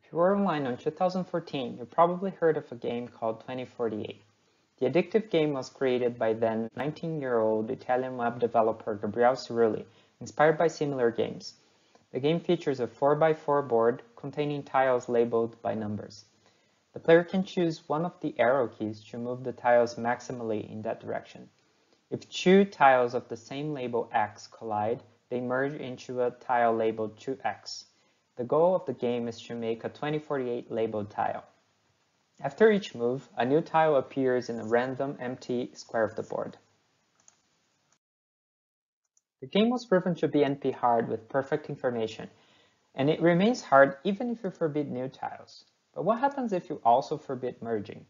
If you were online in 2014, you probably heard of a game called 2048. The addictive game was created by then 19-year-old Italian web developer Gabriele Cerulli, inspired by similar games. The game features a 4x4 board containing tiles labeled by numbers. The player can choose one of the arrow keys to move the tiles maximally in that direction. If two tiles of the same label X collide, they merge into a tile labeled 2X. The goal of the game is to make a 2048 labeled tile. After each move, a new tile appears in a random empty square of the board. The game was proven to be NP hard with perfect information, and it remains hard even if you forbid new tiles. But what happens if you also forbid merging?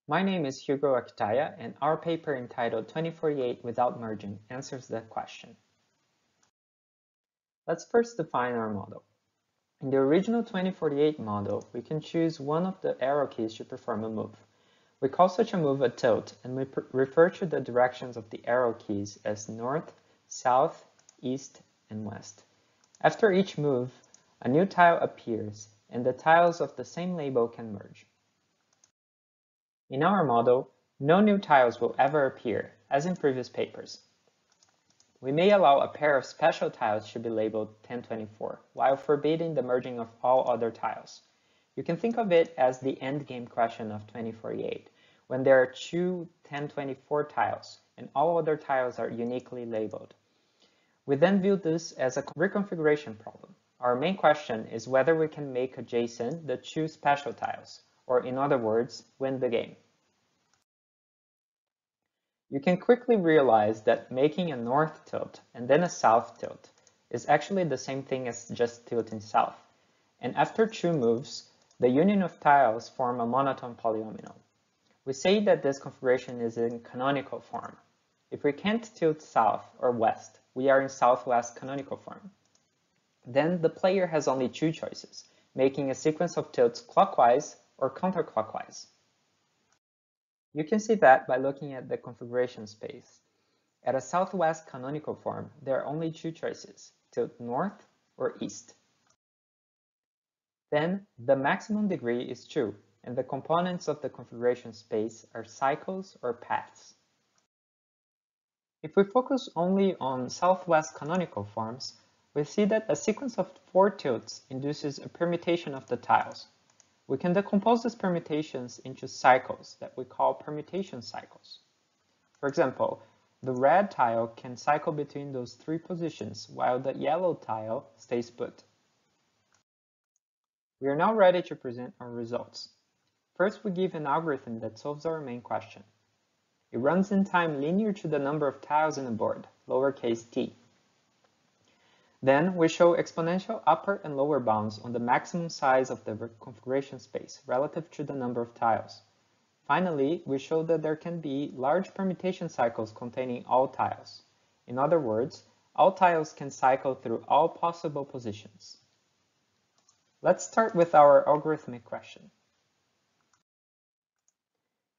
My name is Hugo Akitaya, and our paper entitled 2048 Without Merging answers that question. Let's first define our model. In the original 2048 model, we can choose one of the arrow keys to perform a move. We call such a move a tilt, and we refer to the directions of the arrow keys as north, south, east, and west. After each move, a new tile appears, and the tiles of the same label can merge. In our model, no new tiles will ever appear, as in previous papers. We may allow a pair of special tiles to be labeled 1024, while forbidding the merging of all other tiles. You can think of it as the endgame question of 2048, when there are two 1024 tiles, and all other tiles are uniquely labeled. We then view this as a reconfiguration problem. Our main question is whether we can make a Jayson the two special tiles, or in other words, win the game. You can quickly realize that making a north tilt and then a south tilt is actually the same thing as just tilting south. And after two moves, the union of tiles form a monotone polynomial. We say that this configuration is in canonical form. If we can't tilt south or west, we are in southwest canonical form. Then the player has only two choices, making a sequence of tilts clockwise or counterclockwise. You can see that by looking at the configuration space. At a southwest canonical form, there are only two choices, tilt north or east. Then the maximum degree is 2, and the components of the configuration space are cycles or paths. If we focus only on southwest canonical forms, we see that a sequence of 4 tilts induces a permutation of the tiles. We can decompose these permutations into cycles that we call permutation cycles. For example, the red tile can cycle between those 3 positions, while the yellow tile stays put. We are now ready to present our results. First, we give an algorithm that solves our main question. It runs in time linear to the number of tiles in the board, lowercase t. Then we show exponential upper and lower bounds on the maximum size of the configuration space relative to the number of tiles. Finally, we show that there can be large permutation cycles containing all tiles. In other words, all tiles can cycle through all possible positions. Let's start with our algorithmic question.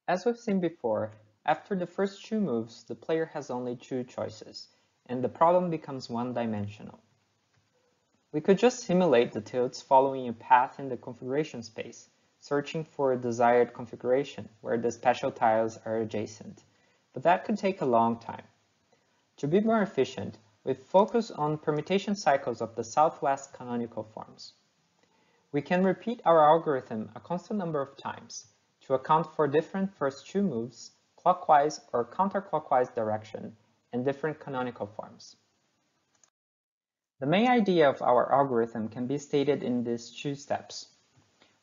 As we've seen before, after the first 2 moves, the player has only 2 choices, and the problem becomes one-dimensional. We could just simulate the tilts following a path in the configuration space, searching for a desired configuration where the special tiles are adjacent, but that could take a long time. To be more efficient, we focus on permutation cycles of the southwest canonical forms. We can repeat our algorithm a constant number of times to account for different first 2 moves, clockwise or counterclockwise direction, and different canonical forms. The main idea of our algorithm can be stated in these 2 steps.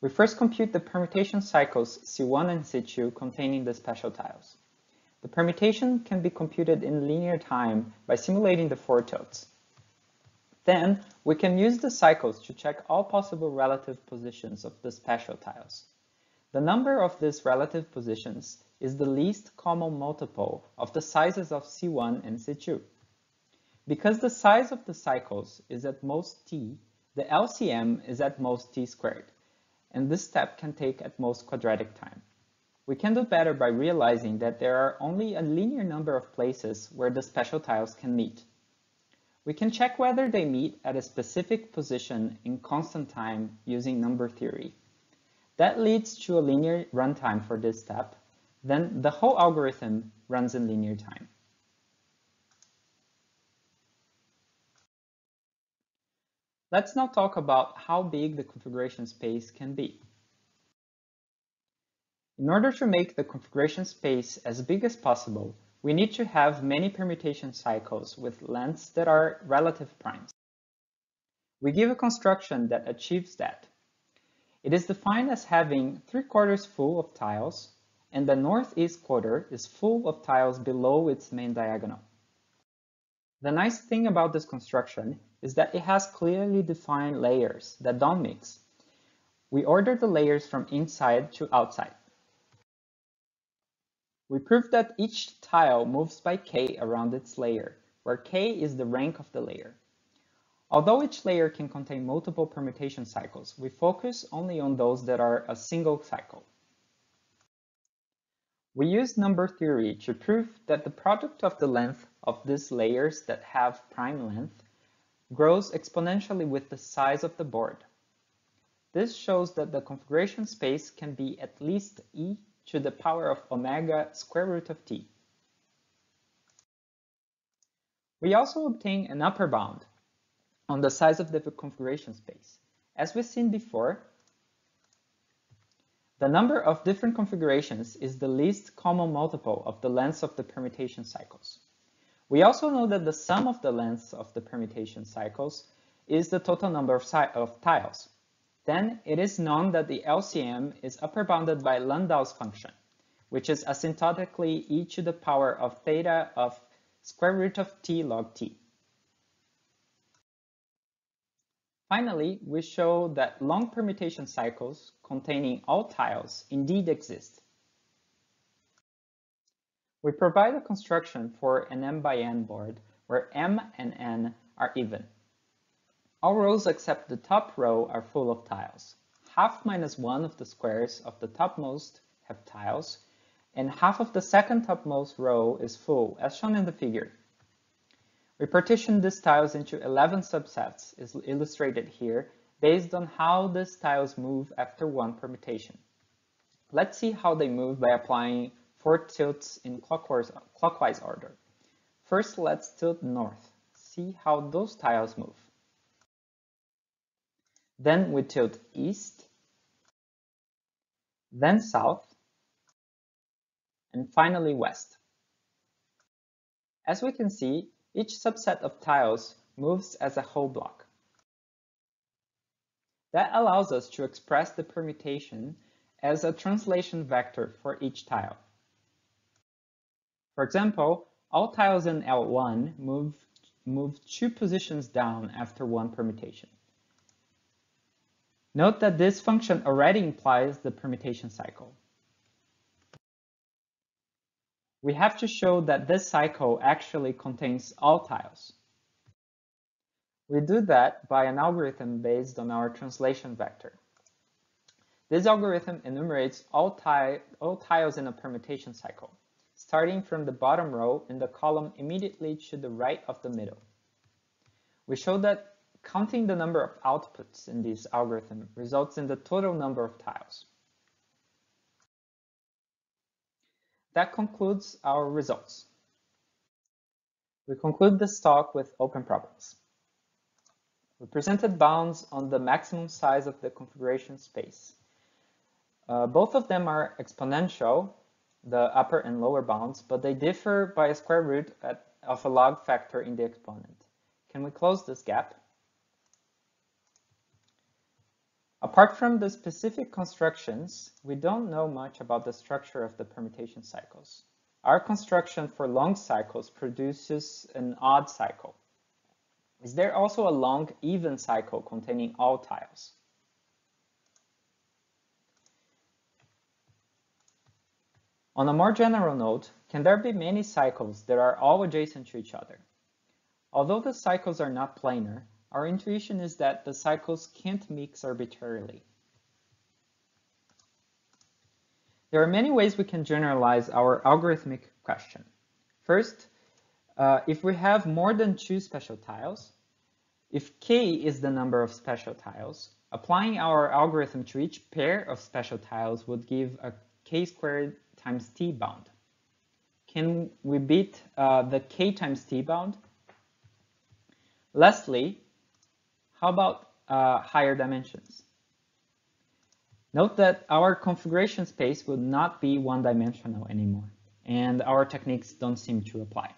We first compute the permutation cycles C1 and C2 containing the special tiles. The permutation can be computed in linear time by simulating the 4 tilts. Then, we can use the cycles to check all possible relative positions of the special tiles. The number of these relative positions is the least common multiple of the sizes of C1 and C2. Because the size of the cycles is at most t, the LCM is at most t squared, and this step can take at most quadratic time. We can do better by realizing that there are only a linear number of places where the special tiles can meet. We can check whether they meet at a specific position in constant time using number theory. That leads to a linear runtime for this step. Then the whole algorithm runs in linear time. Let's now talk about how big the configuration space can be. In order to make the configuration space as big as possible, we need to have many permutation cycles with lengths that are relative primes. We give a construction that achieves that. It is defined as having 3/4 full of tiles, and the northeast quarter is full of tiles below its main diagonal. The nice thing about this construction is that it has clearly defined layers that don't mix. We order the layers from inside to outside. We prove that each tile moves by k around its layer, where k is the rank of the layer. Although each layer can contain multiple permutation cycles, we focus only on those that are a single cycle. We use number theory to prove that the product of the length of these layers that have prime length grows exponentially with the size of the board. This shows that the configuration space can be at least e to the power of omega square root of t. We also obtain an upper bound on the size of the configuration space. As we've seen before, the number of different configurations is the least common multiple of the lengths of the permutation cycles. We also know that the sum of the lengths of the permutation cycles is the total number of tiles. Then it is known that the LCM is upper bounded by Landau's function, which is asymptotically e to the power of theta of square root of t log t. Finally, we show that long permutation cycles containing all tiles indeed exist. We provide a construction for an m by n board where m and n are even. All rows except the top row are full of tiles. Half minus 1 of the squares of the topmost have tiles, and half of the second topmost row is full, as shown in the figure. We partition these tiles into 11 subsets, is illustrated here, based on how these tiles move after one permutation. Let's see how they move by applying 4 tilts in clockwise order. First, let's tilt north. See how those tiles move. Then we tilt east, then south, and finally west. As we can see, each subset of tiles moves as a whole block. That allows us to express the permutation as a translation vector for each tile. For example, all tiles in L1 move 2 positions down after one permutation. Note that this function already implies the permutation cycle. We have to show that this cycle actually contains all tiles. We do that by an algorithm based on our translation vector. This algorithm enumerates all tiles in a permutation cycle, starting from the bottom row in the column immediately to the right of the middle. We show that counting the number of outputs in this algorithm results in the total number of tiles. That concludes our results. We conclude this talk with open problems. We presented bounds on the maximum size of the configuration space. Both of them are exponential, the upper and lower bounds, but they differ by a square root of a log factor in the exponent. Can we close this gap? Apart from the specific constructions, we don't know much about the structure of the permutation cycles. Our construction for long cycles produces an odd cycle. Is there also a long even cycle containing all tiles? On a more general note, can there be many cycles that are all adjacent to each other? Although the cycles are not planar, our intuition is that the cycles can't mix arbitrarily. There are many ways we can generalize our algorithmic question. First, If we have more than 2 special tiles, if k is the number of special tiles, applying our algorithm to each pair of special tiles would give a k squared times t bound. Can we beat the k times t bound? Lastly, how about higher dimensions? Note that our configuration space would not be one-dimensional anymore, and our techniques don't seem to apply.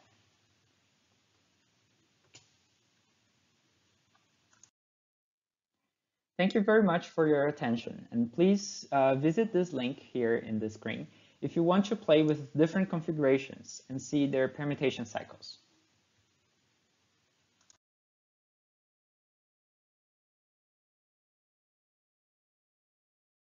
Thank you very much for your attention, and please visit this link here in the screen if you want to play with different configurations and see their permutation cycles.